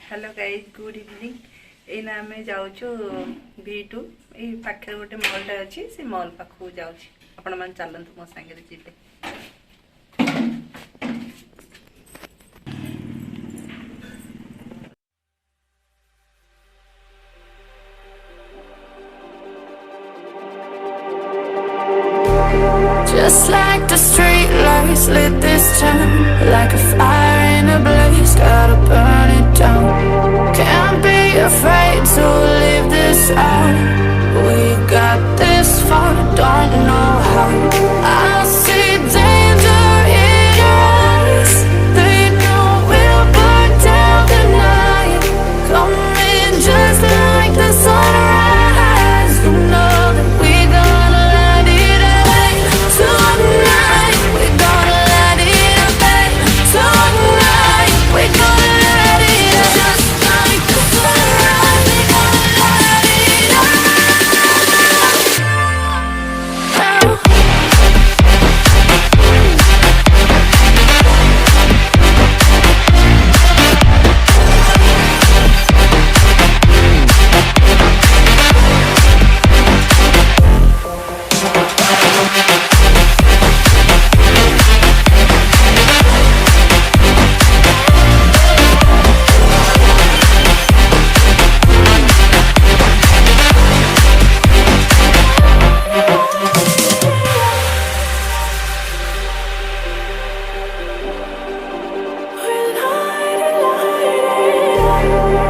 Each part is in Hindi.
Hello guys good evening. एना आम जाऊँ V2 ये पाखे गोटे मॉलटा अच्छी से मॉल पाखक जाऊँ आपण मैंने चलतु मो सांगे जी। Just like the street lights lit this town, like a fire in a blaze, gotta burn it down. Can't be afraid to leave this out. We got this far, don't know how. I see danger in your eyes. They know we'll burn down the night. Coming just like the sunrise. You know that we're gonna light it up tonight. We're gonna light it up tonight. We're gonna light it up just like the sunrise. We're gonna light it up now.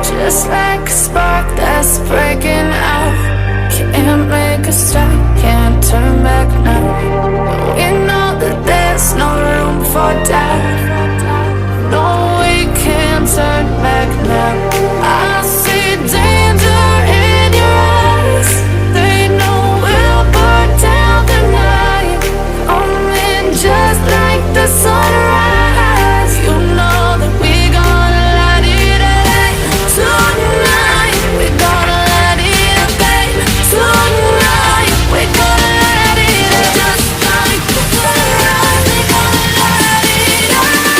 Just like a spark that's breaking out. Can't make a stop, can't turn back now. We know that there's no room for doubt. No, we can't turn back now. I see danger in your eyes. They know we'll burn down the night. Coming just like the sunrise. You know that we're gonna light it up tonight. We're gonna light it up tonight. We're gonna light it up just like the sunrise. We're gonna light it up.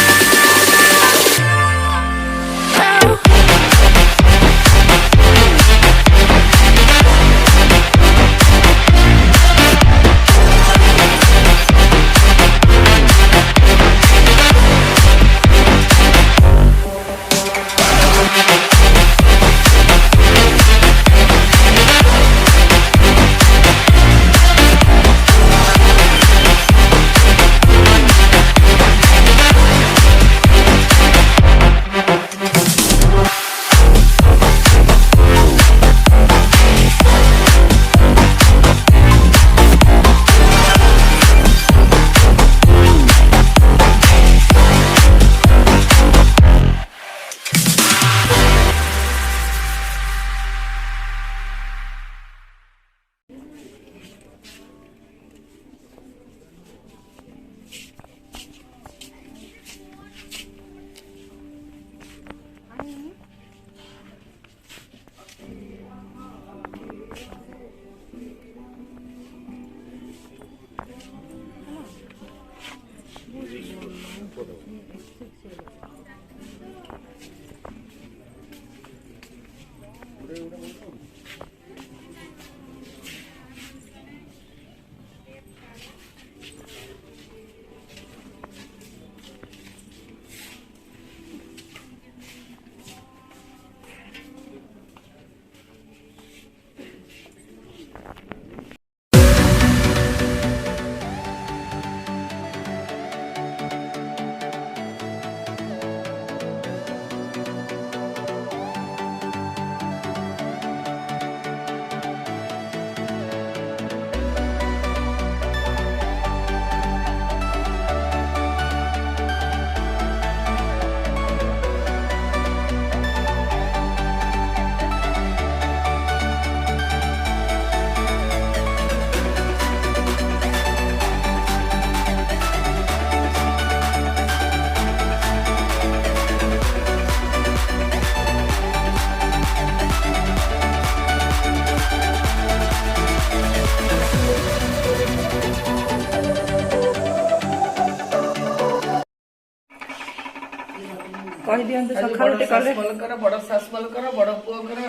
दियंतु आज सखाळु बड़ टे कले सासमलकर बड़ सासमलकर बड़ पुअकर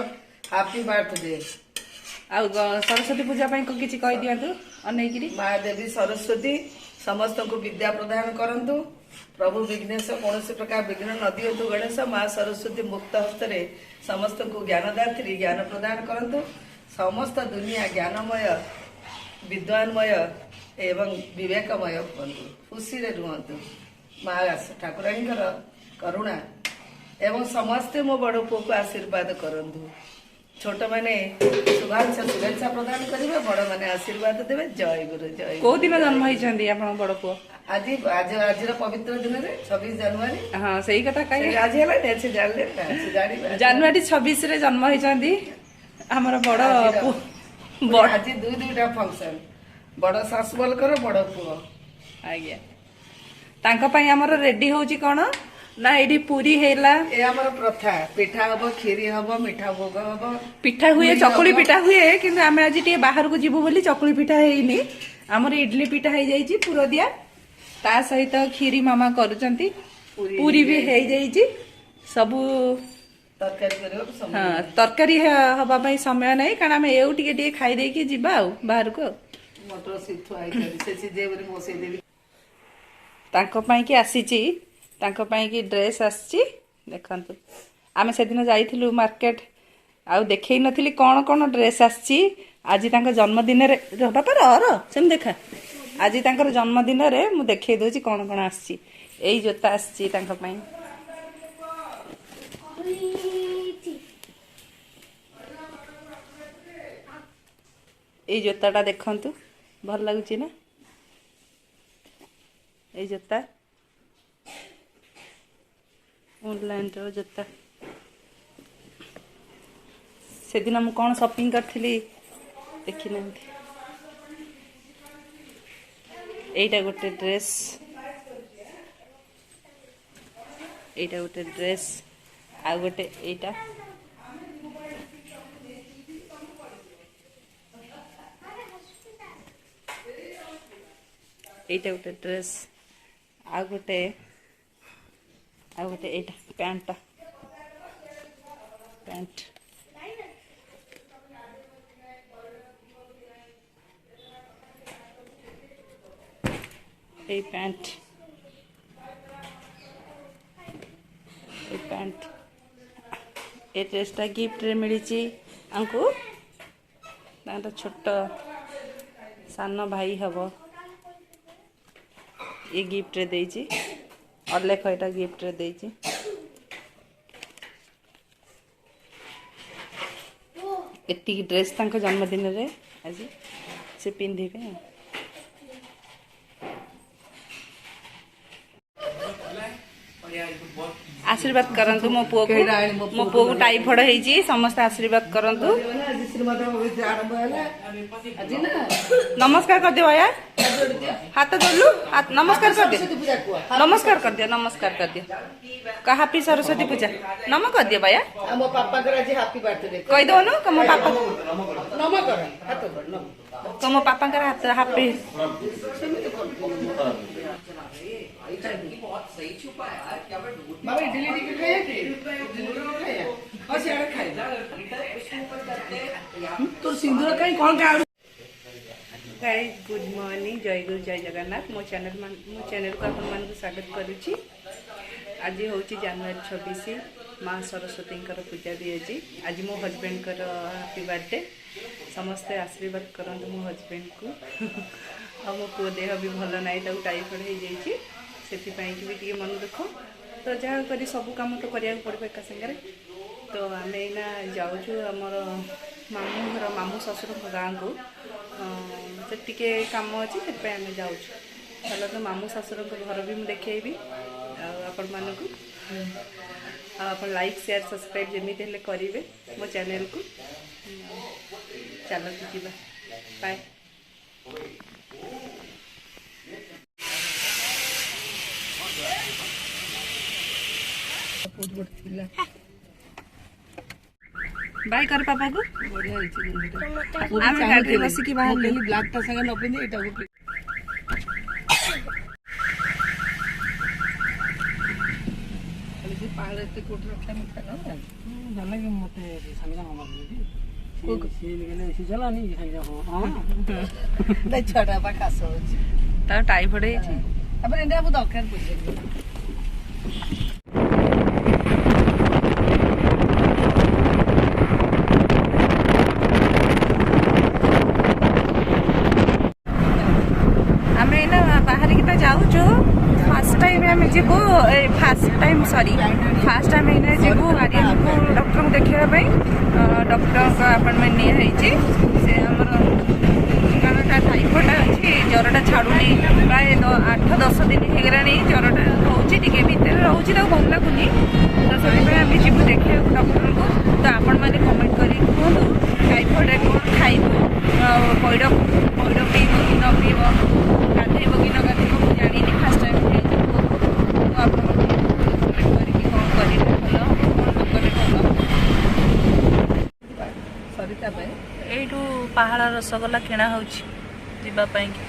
हैप्पी बर्थडे। आ सरस्वती पूजा पई को किछि कहि दियंतु अनैगिरी माँ देवी सरस्वती समस्त को विद्या प्रदान करंतु। प्रभु विघ्नेश कौन प्रकार विघ्न न दियंतु। गणेश माँ सरस्वती मुक्त हस्ते समस्त को ज्ञानदात्री ज्ञान प्रदान करंतु। समस्त दुनिया ज्ञानमय विद्वानमय एवं विवेकमय हुअन्तु। खुशी रे रुहन्तु। माँ ठाकुराणी करुणा एवं समस्ते मो बड़ पुओ को आशीर्वाद करंतु। छोट माने शुभेच्छा प्रदान करेंगे, बड़ माने आशीर्वाद देवे। जय गुरु जय। को दिन जन्म होइछंदी आपण बड़ पुओ? आज आज पवित्र दिन रे 26 जनवरी। हां सही कथा कहि आज हेला नेछि जानले ना जानि जनवरी 26 रे जन्म होइछंदी हमर बड़ पुओ। बड़ आज दुईटा फंक्शन बड़ सासबलकर बड़ पुओ। आज्ञा तांका पई हमर रेडी होउची कोन ना एडी पूरी हेला ए हमर प्रथा पिठा हबो खीरी हबो मिठा भोग हबो। पिठा हुए चकुली पिठा हुए किंतु आमे आज टिके बाहर को जीवो बोली चकुली पिठा हेइनी। हमर इडली पिठा हे जाईची पुरो दिया ता सहित खीरी मामा करूचंती पूरी भी हे जाईची सबु तरकारी करियो सब। हां तरकारी हबा पई समय नै कारण आमे एउ टिके टिके खाइ देई की जिबा आ बाहर को मटर सिथु आई करी से जे बरी मोसे देबी। तांको पई की आसीची तांको पई की ड्रेस आसी देखंतु। आमे से दिन जाइथिलु मार्केट आ देखै नथिली कोन कोन ड्रेस आसी। आज तांको जन्मदिन रे बापा र सेम देखा आज तांकर जन्मदिन रे मु देखै दोची कोन कोन आसी। एई जोता आसी तांको पई एई जोताटा देखंतु भल लागुची ना एई जोता ऑनलाइन रो जोता। से दिन मु कोन शॉपिंग करथिली देखि नथि। एटा गोटे ड्रेस एटा गोटे ड्रेस आ गोटे एटा एटा गोटे ड्रेस आ गोटे एटा पैंट ए पैंट ए ड्रेसटा गिफ्ट रे मिली आमको तांटा छोट सान भाई हबो ये गिफ्ट रे देइची अलेख एटा गिफ्ट रे देइची। एती ड्रेस तांको जन्मदिन रे आज से पिंधिबे। आशीर्वाद करंतु मो पुओ को टाइफॉइड हेजी समस्त आशीर्वाद करंतु। नमस्कार कर दियो भैया हाथ जोड़लु हाथ नमस्कार कर दियो नमस्कार कर दियो नमस्कार कर दियो का हैप्पी सरस्वती पूजा नम कर दियो भैया मो पापा कर आज हैप्पी बर्थडे कहि दो न कमो पापा नम कर हाथ जोड़ नम कमो पापा कर हाथ हैप्पी बाबा इडली टिके खाया थे खाया और सियाड़े खाया तो सिंदूर कहीं कौन का गाइस गुड मॉर्निंग जय गुरु जय जगन्नाथ मो चैनल को अपन मान स्वागत करूची। आज होची जनवरी 26 माँ सरस्वती पूजा भी अछि। आज मो हस्बैंड कर हैप्पी बर्थडे समस्ते आशीर्वाद करंतु मो हस्बैंड को आ मो पुओ देह भी भल नाही ताऊ टाइफॉइड हो जाइए से भी टे मन दुख तो जहाँ करी सब कम तो करिया पड़ो एका संगे। तो आम एना जाऊँ आमर मामू घर मामू ससुर गाँ को से टिके काम अच्छी से आम जाऊँ चलो तो मामू ससुर घर भी मुझे देखी आपण मानक आप लाइक शेयर सब्सक्राइब जमी हेल्ले करेंगे मो चैनल को। चलो जी बाय। बाय कर पापा को बढ़िया है आम गाड़ी बस की बाहर ले ब्लैक टा संगे न पिने एटा को पानी ଏତେ କୋଉଠି ରଖିଲା ମିଠା ନ ଜାଣିଲା କି ମତେ ସାଙ୍ଗେ ସାଙ୍ଗେ ମାରିଲି ସିଏ ଗଲେ ସିଏ ଚଲାନି ସାଙ୍ଗେ ନାଇଁ ଛୁଆଟା ବା କାଶ ହଉଛି ତାର ଟାଇଫଏଡ ହେଇଛି ତାପରେ ଏଇଟା ଆମ ଦରକାର ପଇସା ଆମେ ଏଇନା ବାହାରିକି ତ ଯାଉଛୁ ଫାର୍ଷ୍ଟ ଟାଇମ୍ ଆମେ ଯିବୁ ଫାର୍ଷ୍ଟ ଟାଇମ୍ ଆମେ ଏଇନା ଯିବୁ ଆରିଆକୁ ଡକ୍ଟରଙ୍କୁ ଦେଖିବା ପାଇଁ ଡକ୍ଟରଙ୍କ ଆପଏଣ୍ଟମେଣ୍ଟ ନିଆ ହେଇଛି ସେ ଆମର କାରଣ ତା ଟାଇଫଏଡ୍ ଅଛି ଜ୍ୱରଟା ଛାଡ଼ୁନି ପ୍ରାୟ 8-10 ଦିନ ହେଇଗଲାଣି ଜ୍ୱରଟା ହେଉଛି ଟିକେ ଭିତରେ ରହୁଛି ତାକୁ ଭଲ ଲାଗୁନି ତ ସେଥିପାଇଁ ଆମେ ଯିବୁ ଦେଖିବାକୁ ଡକ୍ଟରଙ୍କୁ ତ ଆପଣମାନେ କମେଣ୍ଟ କରି କୁହନ୍ତୁ ଟାଇଫଏଡ୍ କ'ଣ ଖାଇବୁ ପଇଡ଼ ପିଇବ କି ନ ପିଇବ ଗାଧେଇବ କି ନ ଗାଧେଇବ ମୁଁ ଜାଣିନି ଫାର୍ଷ୍ଟ ଟାଇମ୍ ହେଇଯିବୁ ତ ଆପଣମାନେ କମେଣ୍ଟ କରିକି କ'ଣ କରିବେ ଭଲ ହେବ କ'ଣ ନ କଲେ ଭଲ ସରିତା ପାଇଁ ଏଇଠୁ ପାହାଳ ରସଗୋଲା କିଣା ହେଉଛି ଯିବା ପାଇଁକି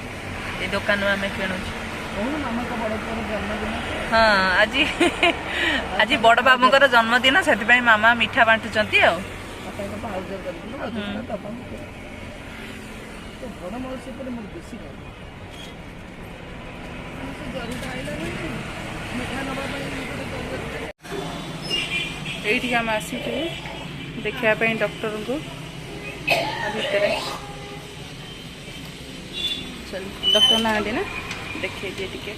ଏ ଦୋକାନରୁ ଆମେ କିଣୁଛୁ ହଁ ଆଜି ବଡ଼ ବାବୁଙ୍କର ଜନ୍ମଦିନ ସେଥିପାଇଁ ମାମା ମିଠା ବାଣ୍ଟୁଛନ୍ତି ଆଉ ଏଇଠିକି ଆମେ ଆସିଛୁ ଦେଖିବା ପାଇଁ ଡକ୍ଟରଙ୍କୁ ଭିତରେ ଡକ୍ଟର ନାହାନ୍ତି ନା ଦେଖେଇ ଦିଏ ଟିକେ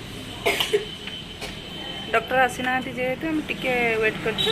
ଡକ୍ଟର ଆସିନାହାନ୍ତି ଯେହେତୁ ଆମେ ଟିକେ ୱେଟ୍ କରୁଛୁ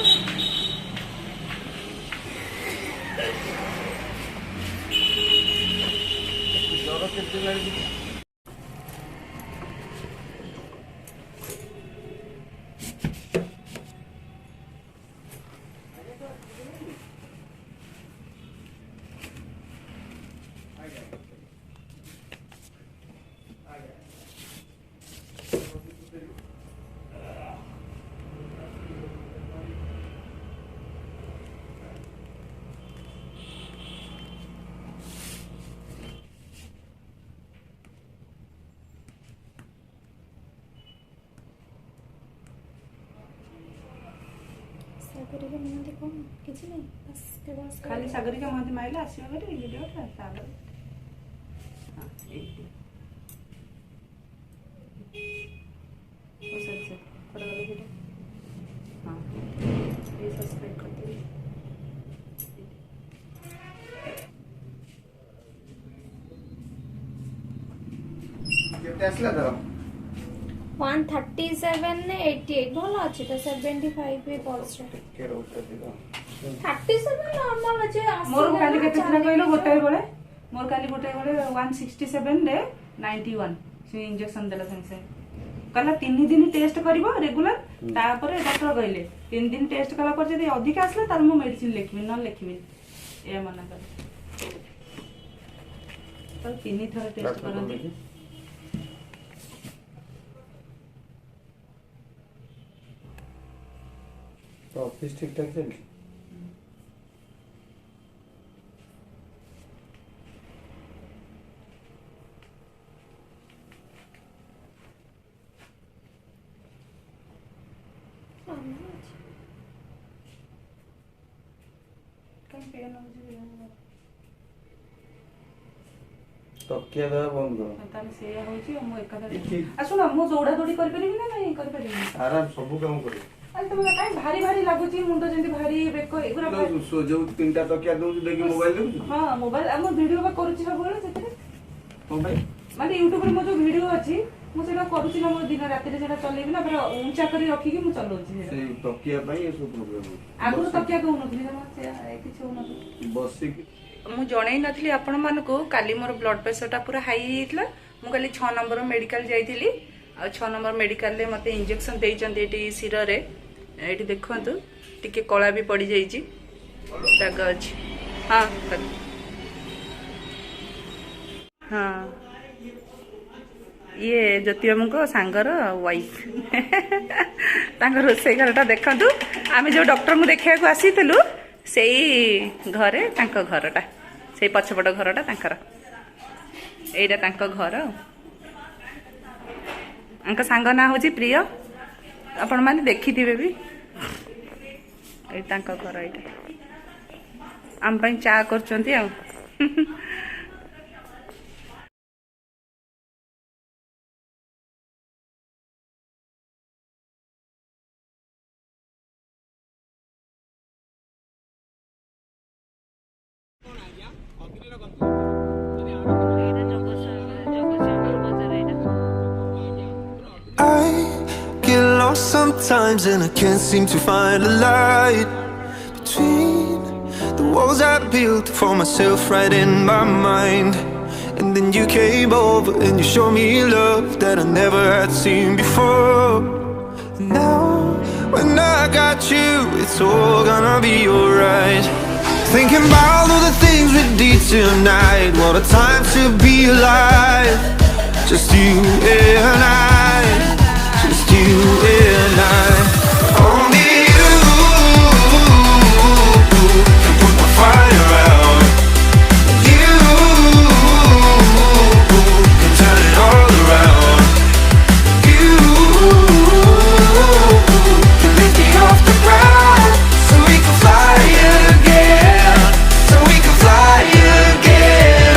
सागरिका मोहंती कौन किसी नहीं बस केवल खाली सागरिका मोहंती माइला आसीबा गरे वीडियोटा तापर हां एठी ओ सर थोड़ा गले वीडियो हां ये सब्सक्राइब कर दे केते आसला तो 137 ने 88 भलो अछि तो 75 पे पल्स के रोते दिलो 37 नॉर्मल अछि मोर काली केते दिना कहलो गोटाई बेले मोर काली गोटाई बेले 167 रे 91 से इंजेक्शन देला संगे कहला 3 दिन टेस्ट करबो रेगुलर तापर डॉक्टर कहले 3 दिन टेस्ट कला पर जदी अधिक आसला तार मो मेडिसिन लिखबी न लिखबी ए मना कर तो 3 थर टेस्ट करंदी तो ऑफिस ठीक ठाक चल तकिया दवा बंद करो ताले से होची मो एकादा सुन मो दौड़ा दौड़ी कर परिबी ना नहीं कर परिबी आराम सब काम करे अरे तुम काई भारी भारी लागुची मुंड जेंति भारी बेको एगुरा सो जो तीनटा तकिया दउ देखि मोबाइल दउ हां मोबाइल हम वीडियो बा करूची सब बेले सेते मोबाइल माने YouTube रे मो जो वीडियो अछि मु सेटा करूची ना मो दिन राति रे सेटा चलेबी ना पर ऊंचा करी रखी कि मु चलोची से तकिया पई ए सब प्रॉब्लम आगु तकिया कहू नथली ना से किछ हो नथली बसी मु जणै नथली आपण मानको काली मोर ब्लड प्रेशरटा पूरा हाई हितला मु काली 6 नंबर मेडिकल जाईतिली आ 6 नंबर मेडिकल ले मते इंजेक्शन देइचंती एटी सिर रे एटी देखंतु टिके कळा भी पड़ी जाईची दाग अछि हां हां ये ज्योति बाबू को सांगर वाइफ तांकर रोसे घरटा देखंतु आमे जो डॉक्टर मु देखिया को आसीतलु सेई घरे तांको घरटा सेई पछपट घरटा तांकर एइटा तांको घर अंक सांग ना होची प्रिय आपण माने देखिथिबे भी ଏଇ ତାଙ୍କ ଘର ଏଇଟା ଆମ ପାଇଁ ଚା କରୁଛନ୍ତି ଆଉ I get lost sometimes and I can't seem to find a light between the walls I built for myself right in my mind. And then you came over and you showed me love that I never had seen before. And now when I got you, it's all gonna be alright. Thinking about all the things we did tonight. What a time to be alive. Just you and I, just you and I. Only you can put my fire out. You can turn it all around. You can lift me off the ground so we can fly again. So we can fly again.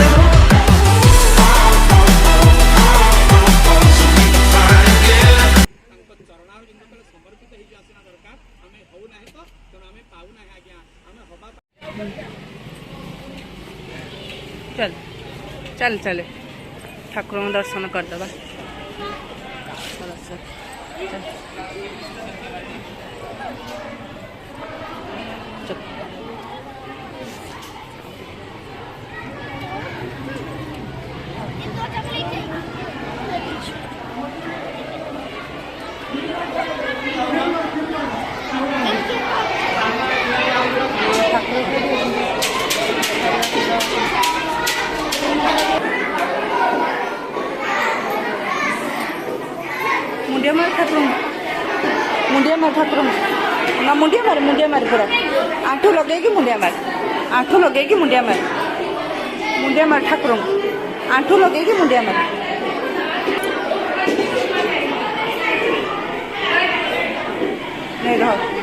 चल चल चले ठाकुर दर्शन करदे मुंडिया मार ठाकुर ना मुंडिया मार पूरा आंठू लगे मुंडिया मार ठाकुर आंठू लगे मुंडिया मार नहीं रहो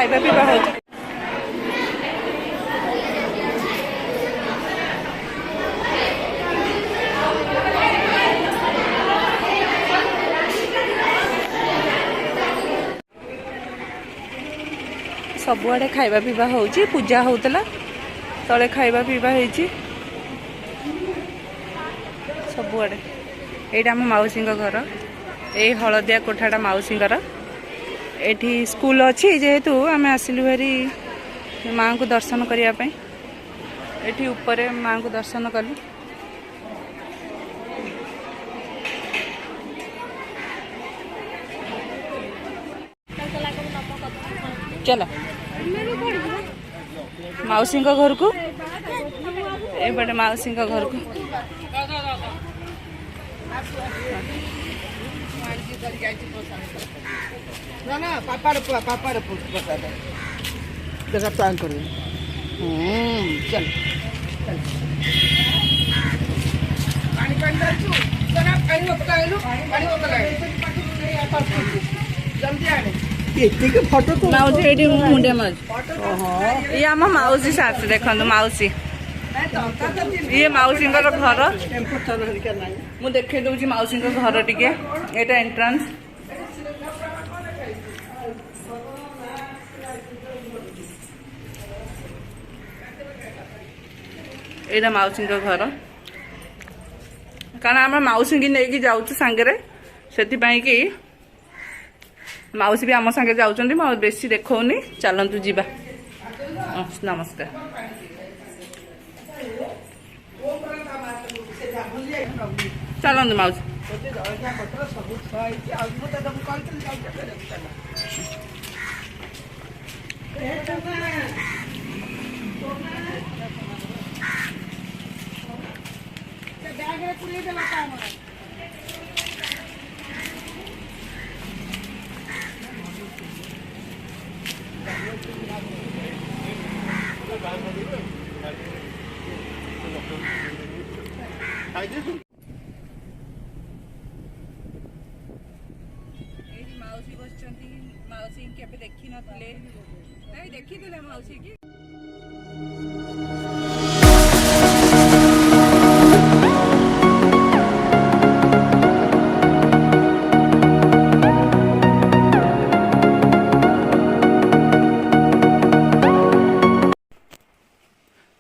खाइबा पीवा हो सबुआड़े खाइबा पीवा होची पूजा होतला तले खाइबा पीवा होची सबुआड़े एटा हम माउसी घर ए हलदिया कोठाटा माउसी एठी स्कूल अच्छी जेहेतु आम आसिलु भारी माँ को दर्शन करने एठी ऊपर माँ को दर्शन कलु चलो मौसी घर को एपटे मौसी घर को ना ना पापा प्रसाद जरा प्लान करो चल पानी डालू जरा पानी पकाइलु जल्दी आने ये फोटो तो माउसी एडी मुंडे मज ये आम माउसी साथ देखंतु माउसी ये माउसी घर मु देखे दूची माउसी घर टिके एटा एंट्रेंस एटा माउसी घर कारण आम माउसी की नहीं जाऊँ सांगे से कि माउसी भी आम सांगे जाऊँ बेसी देखौनी चलतु जीवा नमस्कार चलतु माउसी ଗୋଟେ ଜଳଖିଆ ପତ୍ର ସବୁ ଥୁଆ ହେଇଛି। ଆଉ ମୁଁ ତ ତମକୁ କହିଥିଲି ଜଳଖିଆ କରିବାକୁ ଚାଲ। ବ୍ୟାଗରେ ପୁରେଇ ଦେବା ଆମର। ଏଇଠି ମାଉସୀ ବସିଛନ୍ତି। ମାଉସୀ କେବେ ଦେଖିନଥିଲେ, ନାଇଁ ଦେଖିଥିଲେ ମାଉସୀ କି।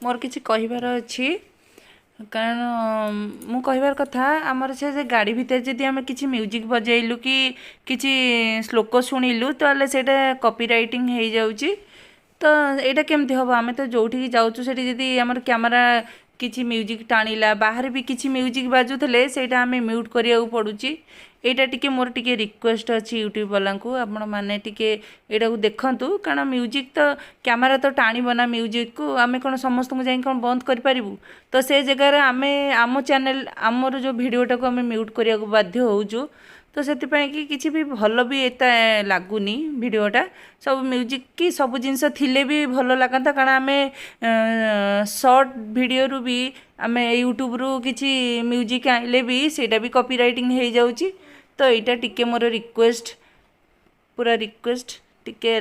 ମୋର କିଛି କହିବାର ଅଛି, କାରଣ ମୁଁ କହିବାର କଥା ଆମର ସେ ଗାଡ଼ି ଭିତରେ ଯଦି ଆମେ କିଛି ମ୍ୟୁଜିକ୍ ବଜାଇଲୁ କି କିଛି ଶ୍ଲୋକ ଶୁଣିଲୁ ତାହେଲେ ସେଇଟା କପିରାଇଟିଂ ହେଇଯାଉଛି। ତ ଏଇଟା କେମିତି ହେବ? ଆମେ ତ ଯେଉଁଠିକି ଯାଉଛୁ ସେଠି ଯଦି ଆମର କ୍ୟାମେରା କିଛି ମ୍ୟୁଜିକ୍ ଟାଣିଲା, ବାହାରେ ବି କିଛି ମ୍ୟୁଜିକ୍ ବାଜୁଥିଲେ ସେଇଟା ଆମେ ମ୍ୟୁଟ୍ କରିବାକୁ ପଡ଼ୁଛି। ଏଇଟା ଟିକେ ମୋର ଟିକେ ରିକ୍ୱେଷ୍ଟ ଅଛି ୟୁଟ୍ୟୁବ୍ ବାଲାଙ୍କୁ, ଆପଣମାନେ ଟିକେ ଏଇଟାକୁ ଦେଖନ୍ତୁ। କାରଣ ମ୍ୟୁଜିକ୍ ତ କ୍ୟାମେରା ତ ଟାଣିବ ନା ମ୍ୟୁଜିକ୍କୁ, ଆମେ କ'ଣ ସମସ୍ତଙ୍କୁ ଯାଇ କ'ଣ ବନ୍ଦ କରିପାରିବୁ? ତ ସେ ଜାଗାରେ ଆମେ ଆମ ଚ୍ୟାନେଲ୍ ଆମର ଯେଉଁ ଭିଡ଼ିଓଟାକୁ ଆମେ ମ୍ୟୁଟ୍ କରିବାକୁ ବାଧ୍ୟ ହେଉଛୁ। ତ ସେଥିପାଇଁ କି କିଛି ବି ଭଲ ବି ଏତେ ଲାଗୁନି ଭିଡ଼ିଓଟା। ସବୁ ମ୍ୟୁଜିକ୍ କି ସବୁ ଜିନିଷ ଥିଲେ ବି ଭଲ ଲାଗନ୍ତା, କାରଣ ଆମେ ସର୍ଟ ଭିଡ଼ିଓରୁ ବି ଆମେ ୟୁଟ୍ୟୁବରୁ କିଛି ମ୍ୟୁଜିକ୍ ଆଣିଲେ ବି ସେଇଟା ବି କପିରାଇଟିଂ ହେଇଯାଉଛି। ତ ଏଇଟା ଟିକେ ମୋର ରିକ୍ୱେଷ୍ଟ, ପୁରା ରିକ୍ୱେଷ୍ଟ ଟିକେ